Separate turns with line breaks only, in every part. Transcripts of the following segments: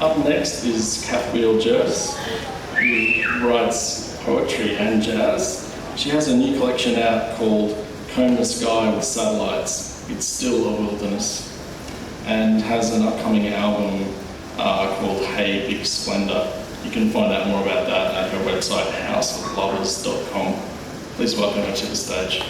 Up next is Cathoel Jorss, who writes poetry and jazz. She has a new collection out called Comb the Sky with Satellites, It's Still a Wilderness, and has an upcoming album called Hey Big Splendor. You can find out more about that at her website, houseoflovers.com. Please welcome her to the stage.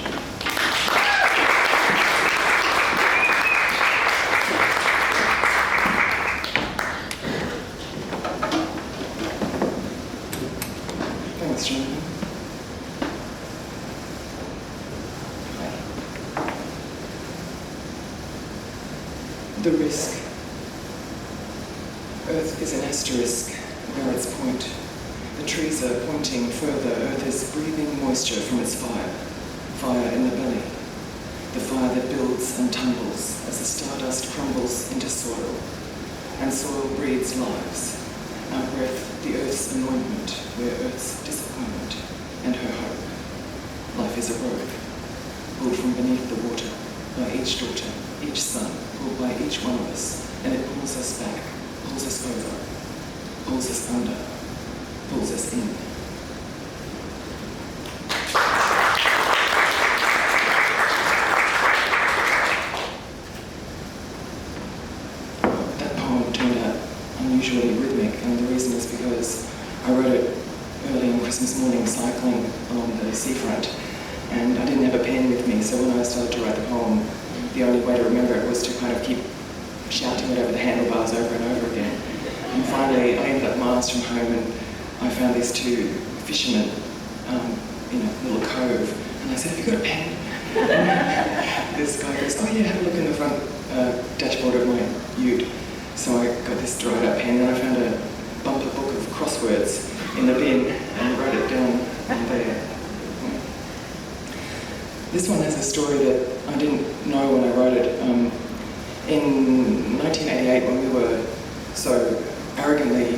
Thanks, Jonathan. The risk. Earth is an asterisk where its point. The trees are pointing further. Earth is breathing moisture from its fire. Fire in the belly. The fire that builds and tumbles as the stardust crumbles into soil. And soil breathes lives. Our breath, the earth's anointment, where earth's disappointment and her hope. Life is a road, pulled from beneath the water by each daughter, each son, pulled by each one of us, and it pulls us back, pulls us over, pulls us under, pulls us in. That poem turned out unusually rhythmic, and the reason is because I wrote it early on Christmas morning cycling along the seafront, and I didn't have a pen with me, so when I started to write the poem, the only way to remember it was to kind of keep shouting it over the handlebars over and over again. And finally, I ended up miles from home, and I found these two fishermen in a little cove, and I said, "Have you got a pen?" This guy goes, "Oh yeah, have a look in the front dashboard of my ute." So I got this dried up pen, and I found a bumper book of crosswords in the bin and wrote it down there. This one has a story that I didn't know when I wrote it. In 1988, when we were so arrogantly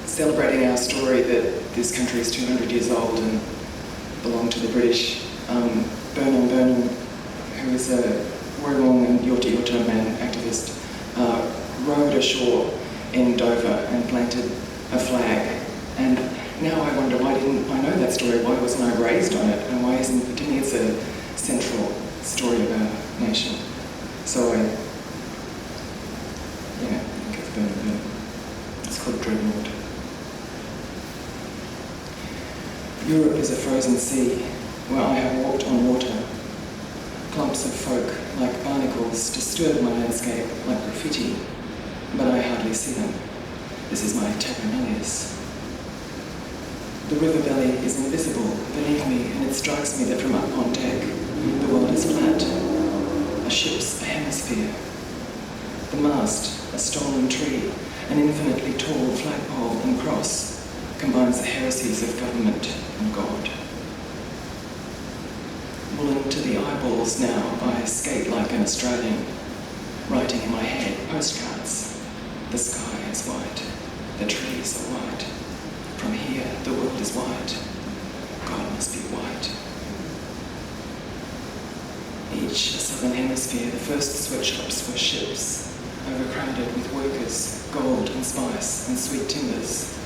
celebrating our story that this country is 200 years old and belonged to the British, Burnham, who is a Wollongong and Yorta Yorta man activist, rowed ashore in Dover and planted a flag. And now I wonder, why didn't I know that story? Why wasn't I raised on it? And why isn't, to me, it's a central story of our nation. So I, think of Burnham. It's called Dreadnought. Europe is a frozen sea where I have walked on water. Clumps of folk, like barnacles, disturb my landscape like graffiti, but I hardly see them. This is my terra nullius. The river belly is invisible beneath me, and it strikes me that from up on deck, the world is flat. A ship's a hemisphere. The mast, a stolen tree, an infinitely tall flagpole and cross, combines the heresies of government and God. Woolen to the eyeballs now, I skate like an Australian, writing in my head postcards. The sky is white, the trees are white. From here, the world is white. God must be white. Each a southern hemisphere, the first sweatshops were ships, overcrowded with workers, gold and spice and sweet timbers.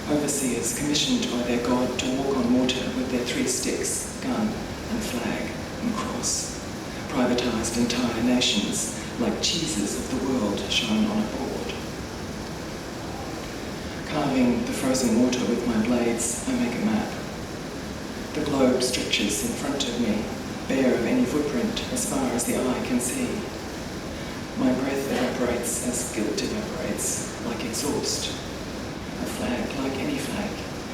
Overseers commissioned by their God to walk on water with their 3 sticks, gun and flag and cross. Privatised entire nations like cheeses of the world shown on a board. Carving the frozen water with my blades, I make a map. The globe stretches in front of me, bare of any footprint as far as the eye can see. My breath evaporates as guilt evaporates, like exhaust. A flag like any flag,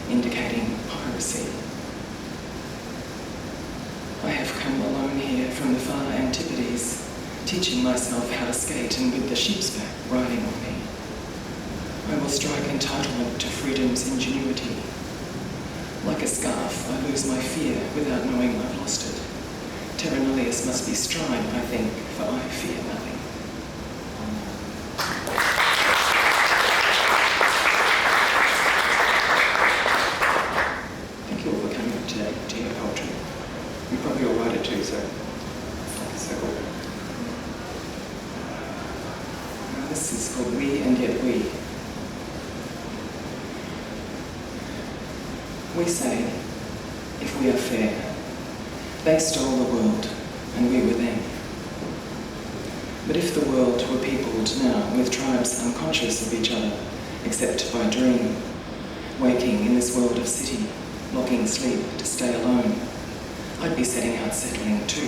indicating piracy. I have come alone here from the far antipodes, teaching myself how to skate and with the sheep's back riding on me. I will strike entitlement to freedom's ingenuity. Like a scarf, I lose my fear without knowing I've lost it. Terra nullius must be stride, I think, for I fear nothing. Thank you all for coming today to hear poetry. You probably all write it too, so it's so cool. This is called We and yet we. We say, if we are fair, they stole the world and we were them. But if the world were peopled now with tribes unconscious of each other, except by dream, waking in this world of city, locking sleep to stay alone, I'd be setting out settling too,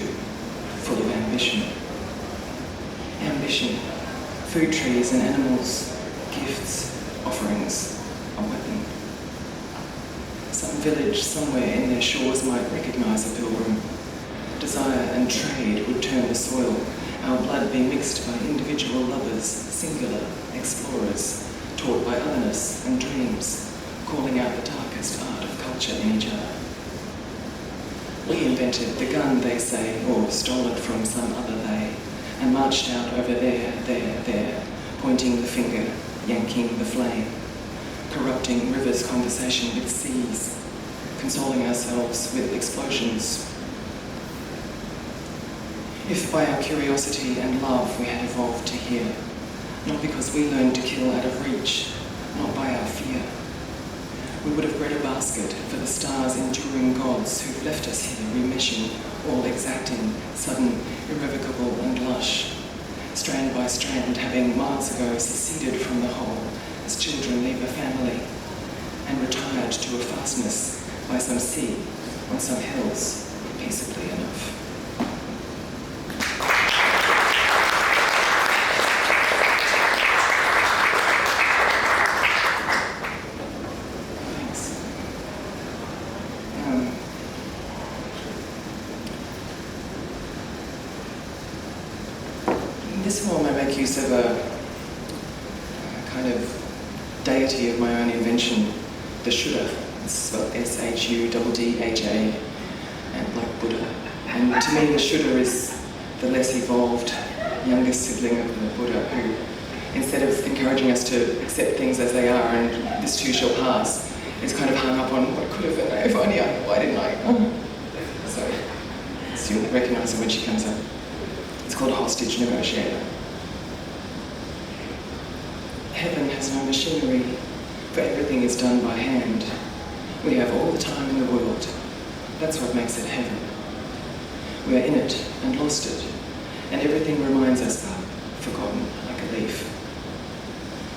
full of ambition. Ambition, food trees and animals, gifts, offerings, a weapon. Some village somewhere in their shores might recognise a pilgrim. Desire and trade would turn the soil, our blood be mixed by individual lovers, singular explorers, taught by otherness and dreams, calling out the darkest art of culture in each other. We invented the gun, they say, or stole it from some other they, and marched out over there, pointing the finger, yanking the flame, corrupting rivers' conversation with seas, consoling ourselves with explosions. If by our curiosity and love we had evolved to here, not because we learned to kill out of reach, not by our fear, we would have bred a basket for the stars' enduring gods who've left us here remeshing, all exacting, sudden, irrevocable and lush, strand by strand having miles ago seceded from the whole as children leave a family and retired to a fastness by some sea on some hills, peaceably enough. This poem I make use of a kind of deity of my own invention, the Shuddha. It's spelled S-H-U-D-D-H-A, and like Buddha. And to me the Shuddha is the less evolved youngest sibling of the Buddha who, instead of encouraging us to accept things as they are and this too shall pass, is kind of hung up on what could have been, if only why didn't I? So you'll recognise her when she comes up. It's called a hostage negotiator. Heaven has no machinery, for everything is done by hand. We have all the time in the world. That's what makes it heaven. We are in it and lost it, and everything reminds us, forgotten like a leaf.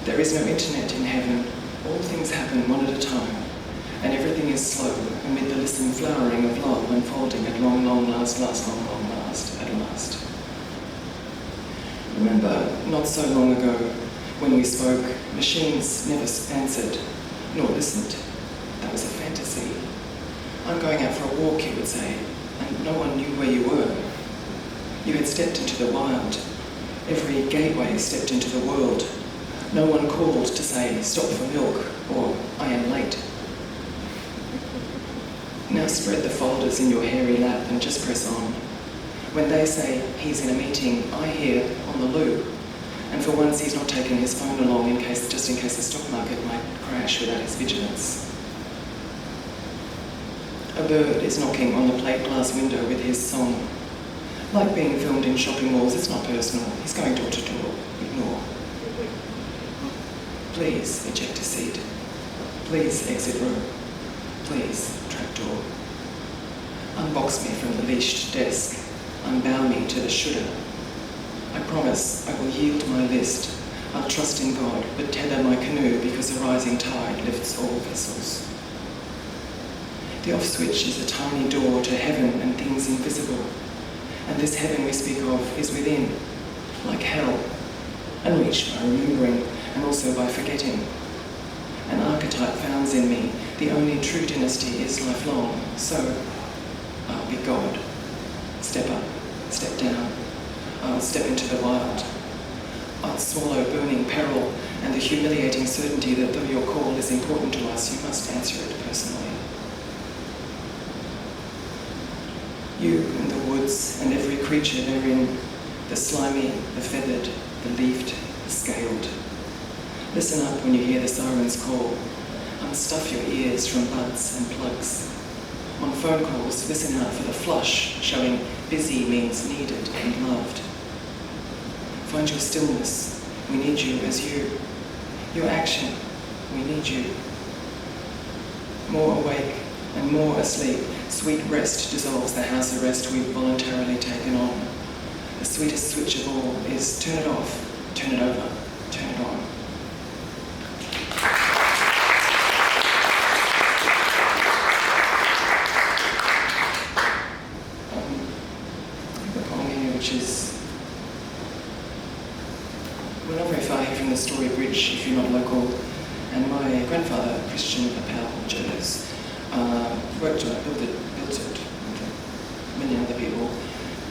There is no internet in heaven. All things happen one at a time, and everything is slow amid the listen flowering of love unfolding at long, long last, at last. Remember, not so long ago, when we spoke, machines never answered, nor listened. That was a fantasy. I'm going out for a walk, you would say, and no one knew where you were. You had stepped into the wild. Every gateway stepped into the world. No one called to say, stop for milk, or I am late. Now spread the folders in your hairy lap and just press on. When they say he's in a meeting, I hear on the loop. And for once he's not taken his phone along just in case the stock market might crash without his vigilance. A bird is knocking on the plate glass window with his song. Like being filmed in shopping malls, it's not personal. He's going door to door. Ignore. Please eject a seat. Please exit room. Please trapdoor. Unbox me from the leashed desk. Unbow me to the Shuddha. I promise I will yield my list. I'll trust in God, but tether my canoe because a rising tide lifts all vessels. The off switch is a tiny door to heaven and things invisible. And this heaven we speak of is within, like hell, unreached by remembering and also by forgetting. An archetype founds in me. The only true dynasty is lifelong. So, I'll be God. Step up, step down. I'll step into the wild. I'll swallow burning peril and the humiliating certainty that though your call is important to us, you must answer it personally. You and the woods and every creature therein, the slimy, the feathered, the leafed, the scaled. Listen up when you hear the siren's call. Unstuff your ears from buds and plugs. On phone calls, listen out for the flush, showing busy means needed and loved. Find your stillness. We need you as you. Your action, we need you. More awake and more asleep, sweet rest dissolves the house arrest we've voluntarily taken on. The sweetest switch of all is turn it off, turn it over, turn it on. The poem here, which is, we're not very far here from the Story Bridge if you're not local, and my grandfather, Christian Appel Jorss, worked on it, built it with many other people,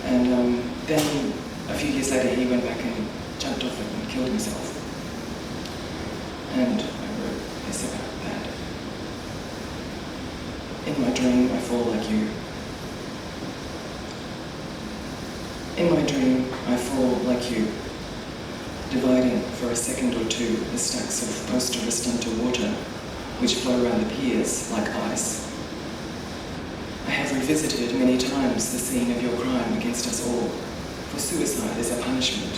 and then a few years later he went back and jumped off it and killed himself. And I wrote this about that. In my dream, I fall like you. In my dream, I fall like you, dividing for a second or two the stacks of post-Aristanta water which flow around the piers like ice. I have revisited many times the scene of your crime against us all, for suicide is a punishment,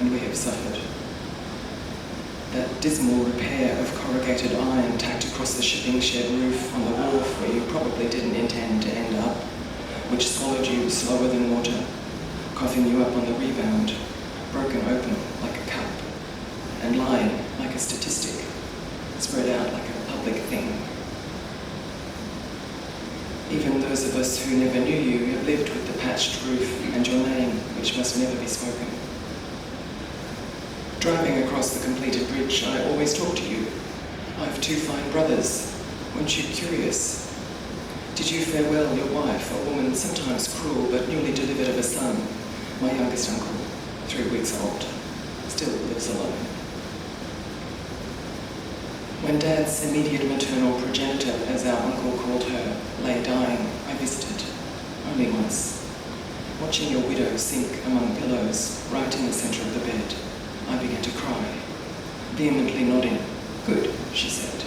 and we have suffered. That dismal repair of corrugated iron tacked across the shipping shed roof on the wharf where you probably didn't intend to end up, which swallowed you slower than water, coughing you up on the rebound, broken open like a cup, and lying like a statistic, spread out like a public thing. Even those of us who never knew you have lived with the patched roof and your name, which must never be spoken. Driving across the completed bridge, I always talk to you. I have two fine brothers. Weren't you curious? Did you farewell your wife, a woman sometimes cruel but newly delivered of a son, my youngest uncle, 3 weeks old, still lives alone? When Dad's immediate maternal progenitor, as our uncle called her, lay dying, I visited, only once. Watching your widow sink among pillows, right in the centre of the bed, I began to cry, vehemently nodding. Good, she said.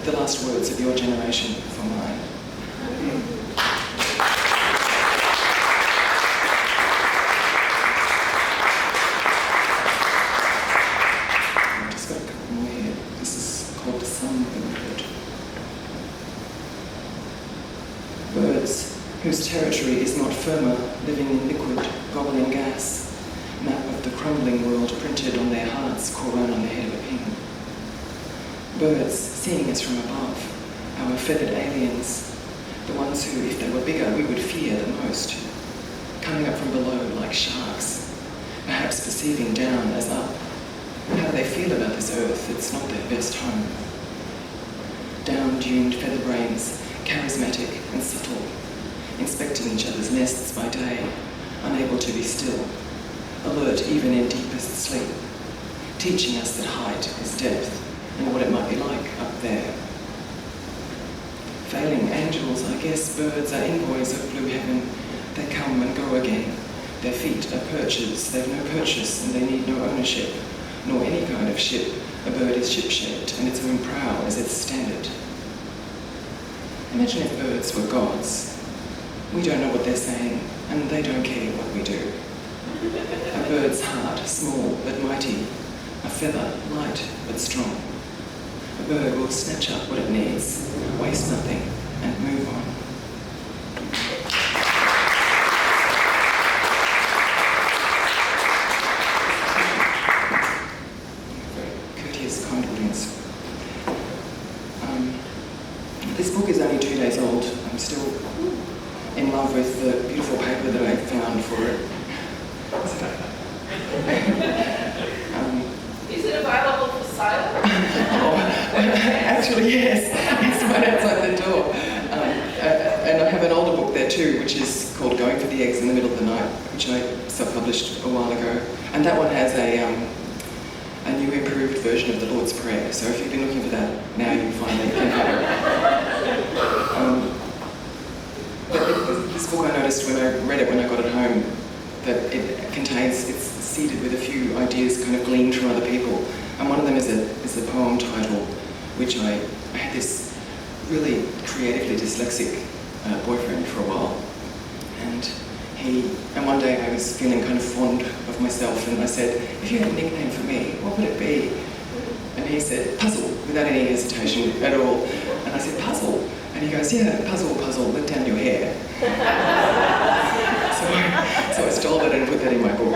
The last words of your generation for mine. I've just got a couple more here. This is called Songbird. Birds whose territory is not firmer, living in liquid, gobbling gas. Map of the crumbling world printed on their hearts, Koran on the head of a pin. Birds seeing us from above, our feathered aliens, the ones who, if they were bigger, we would fear the most, coming up from below like sharks, perhaps perceiving down as up. How do they feel about this earth? It's not their best home. Down-duned feather brains, charismatic and subtle, inspecting each other's nests by day, unable to be still, alert even in deepest sleep, teaching us that height is depth and what it might be like up there. Failing angels, I guess birds are envoys of blue heaven. They come and go again. Their feet are perches, they've no purchase and they need no ownership, nor any kind of ship. A bird is ship-shaped and its own prow is its standard. Imagine if birds were gods. We don't know what they're saying and they don't care what we do. A bird's heart, small but mighty. A feather, light but strong. A bird will snatch up what it needs, waste nothing, and move on. Very courteous, kind audience. This book is only 2 days old. I'm still in love with the beautiful paper that I found for it.
Is it available for sale?
Actually, yes. It's right outside the door. And I have an older book there too, which is called Going for the Eggs in the Middle of the Night, which I self-published a while ago. And that one has a new improved version of the Lord's Prayer. So if you've been looking for that, now you finally can have it. But this book, I noticed when I read it when I got it home, that it contains, it's seeded with a few ideas kind of gleaned from other people. And one of them is the poem title, which I had this really creatively dyslexic boyfriend for a while. And one day I was feeling kind of fond of myself and I said, if you had a nickname for me, what would it be? And And he said, puzzle, without any hesitation at all. And I said, puzzle? And he goes, yeah, puzzle, let down your hair. so I stole that and put that in my book.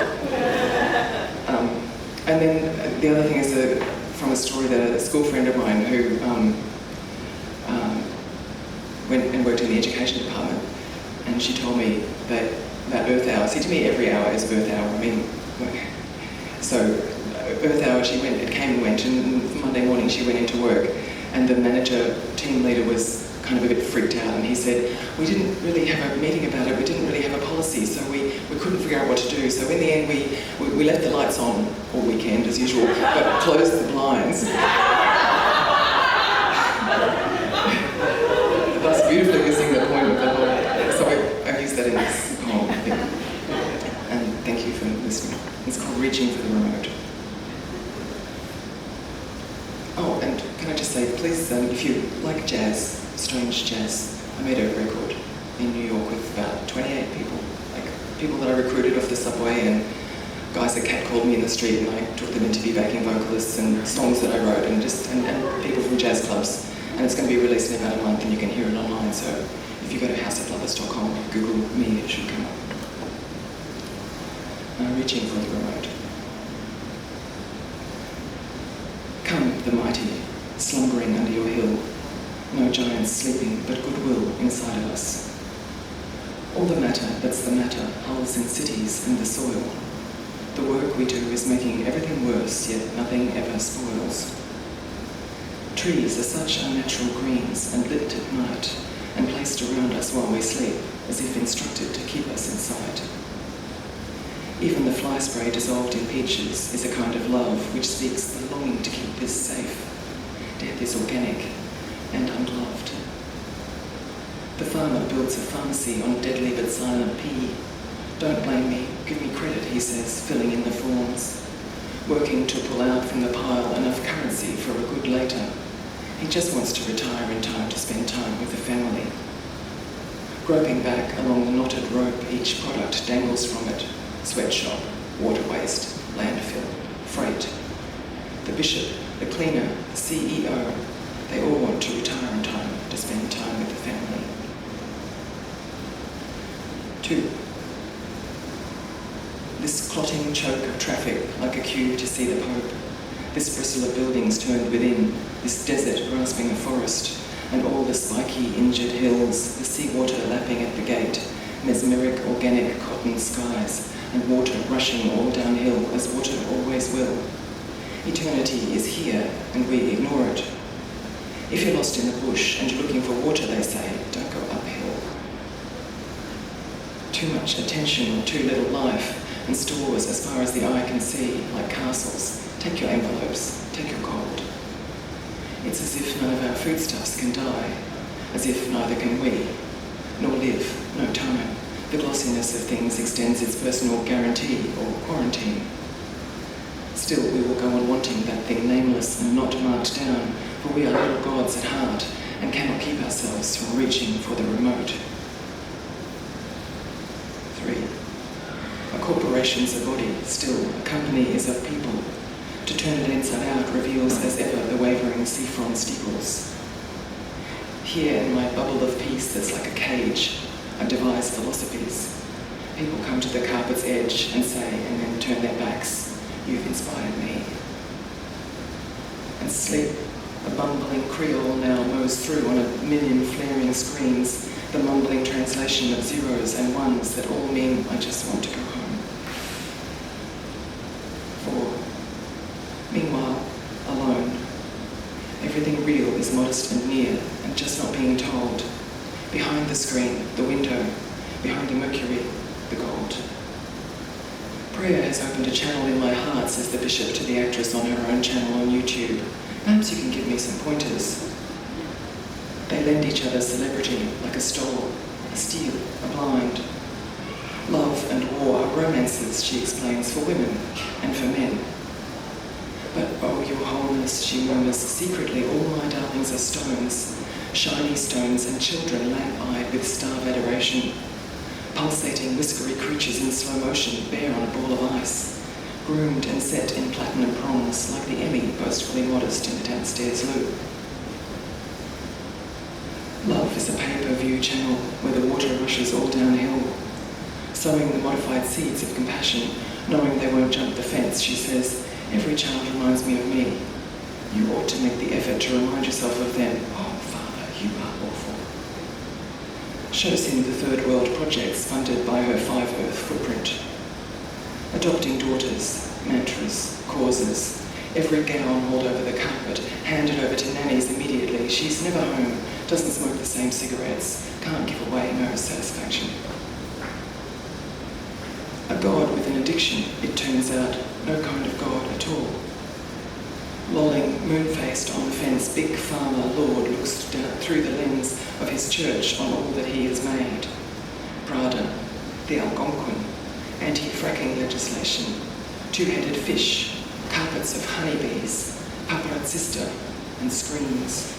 And then the other thing is from a story that a school friend of mine who went and worked in the education department, and she told me that Earth Hour, see, to me every hour is Earth Hour. I mean, so Earth Hour, it came and went, and Monday morning she went into work, and the manager, team leader was kind of a bit freaked out, and he said, we didn't really have a meeting about it, we didn't really have a policy, so we couldn't figure out what to do. So in the end, we left the lights on all weekend as usual, but closed the blinds. Thus beautifully missing the point of the whole. So I've used that in this poem, I think. And thank you for listening. It's called Reaching for the Remote. Oh, and can I just say, please, if you like jazz, strange jazz, I made a record in New York with about 28 people, like people that I recruited off the subway, and guys at Cathoel called me in the street, and I took them into be backing vocalists and songs that I wrote, and people from jazz clubs. And it's going to be released in about a month, and you can hear it online. So if you go to houseoflovers.com, Google me, it should come up. Reaching for the remote. Come, the mighty, slumbering under your hill. No giants sleeping, but goodwill inside of us. All the matter that's the matter hulls in cities and the soil. The work we do is making everything worse, yet nothing ever spoils. Trees are such unnatural greens and lit at night and placed around us while we sleep, as if instructed to keep us inside. Even the fly spray dissolved in peaches is a kind of love which speaks the longing to keep this safe. Death is organic and ungloved. The farmer builds a pharmacy on deadly but silent pea. Don't blame me, give me credit, he says, filling in the forms. Working to pull out from the pile enough currency for a good later. He just wants to retire in time to spend time with the family. Groping back along the knotted rope, each product dangles from it. Sweatshop, water waste, landfill, freight. The bishop, the cleaner, the CEO, they all want to retire in time to spend time with the family. 2. This clotting choke of traffic, like a queue to see the Pope. This bristle of buildings turned within, this desert grasping a forest, and all the spiky, injured hills, the seawater lapping at the gate, mesmeric, organic cotton skies, and water rushing all downhill, as water always will. Eternity is here, and we ignore it. If you're lost in the bush and you're looking for water, they say, don't go uphill. Too much attention, too little life, and stores as far as the eye can see, like castles. Take your envelopes, take your gold. It's as if none of our foodstuffs can die, as if neither can we, nor live, no time. The glossiness of things extends its personal guarantee or quarantine. Still, we will go on wanting that thing nameless and not marked down, for we are little gods at heart and cannot keep ourselves from reaching for the remote. 3. A corporation's a body, still a company is of people. To turn it inside out reveals as ever the wavering seafront steeples. Here in my bubble of peace that's like a cage, I devise philosophies. People come to the carpet's edge and say, and then turn their backs, you've inspired me. And sleep, a bumbling Creole now mows through on a million flaring screens, the mumbling translation of zeros and ones that all mean I just want to go home. 4. Meanwhile, alone. Everything real is modest and near, and just not being told. Behind the screen, the window, behind the mercury, the gold. Prayer has opened a channel in my heart, says the bishop to the actress on her own channel on YouTube. Perhaps you can give me some pointers. They lend each other celebrity, like a stole, a steal, a blind. Love and war are romances, she explains, for women and for men. But oh, your wholeness, she murmurs, secretly all my darlings are stones, shiny stones and children lamp-eyed with starved adoration, pulsating, whiskery creatures in slow motion, bare on a ball of ice, groomed and set in platinum prongs like the Emmy boastfully modest in the downstairs loo. Love is a pay-per-view channel where the water rushes all downhill. Sowing the modified seeds of compassion, knowing they won't jump the fence, she says, every child reminds me of me. You ought to make the effort to remind yourself of them. Oh, Father, you are awful. Shows him the third world projects funded by her 5 Earth footprint. Adopting daughters, mantras, causes, every gown hauled over the carpet, handed over to nannies immediately. She's never home, doesn't smoke the same cigarettes, can't give away no satisfaction. A God with an addiction, it turns out, no kind of God at all. Lolling, moon-faced on the fence, Big Pharma Lord looks down through the lens of his church on all that he has made. Prada, the Algonquin, anti-fracking legislation, two-headed fish, carpets of honeybees, paparazzista and screens.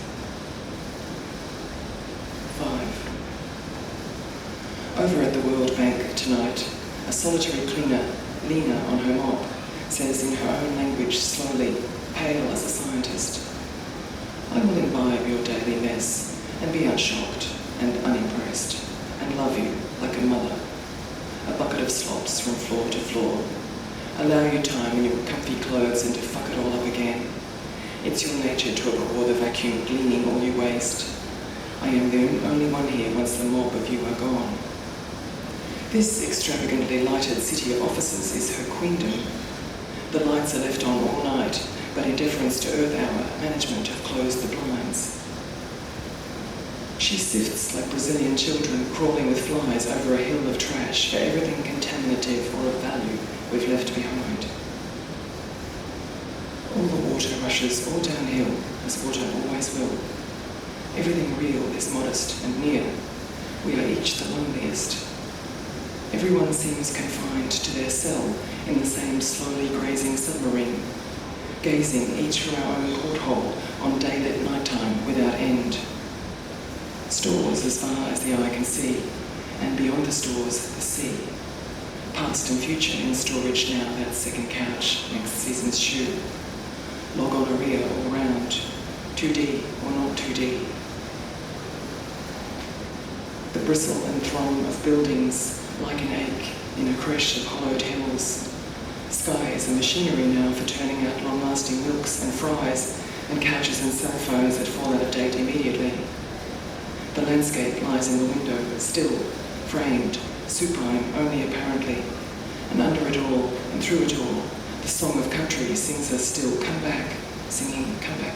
5. Over at the World Bank tonight, a solitary cleaner, Lena on her mop, says in her own language slowly, pale as a scientist, I will imbibe your daily mess and be unshocked and unimpressed and love you like a mother. A bucket of slops from floor to floor. Allow you time in your comfy clothes and to fuck it all up again. It's your nature to abhor the vacuum cleaning all you waste. I am the only one here once the mob of you are gone. This extravagantly lighted city of offices is her queendom. The lights are left on all night, but in deference to Earth Hour, management have closed the blinds. She sifts like Brazilian children crawling with flies over a hill of trash for everything contaminative or of value we've left behind. All the water rushes all downhill, as water always will. Everything real is modest and near. We are each the loneliest. Everyone seems confined to their cell in the same slowly grazing submarine, gazing each from our own porthole on day-lit nighttime without end. Stores as far as the eye can see, and beyond the stores, the sea. Past and future in storage now, that second couch, next season's shoe. Logonorrhea all round, 2D or not 2D. The bristle and throng of buildings, like an ache in a creche of hollowed hills. Skies and machinery now for turning out long-lasting milks and fries and couches and cell phones that fall out of date immediately. The landscape lies in the window, still, framed, supine only apparently, and under it all and through it all, the song of country sings us still, come back, singing, come back.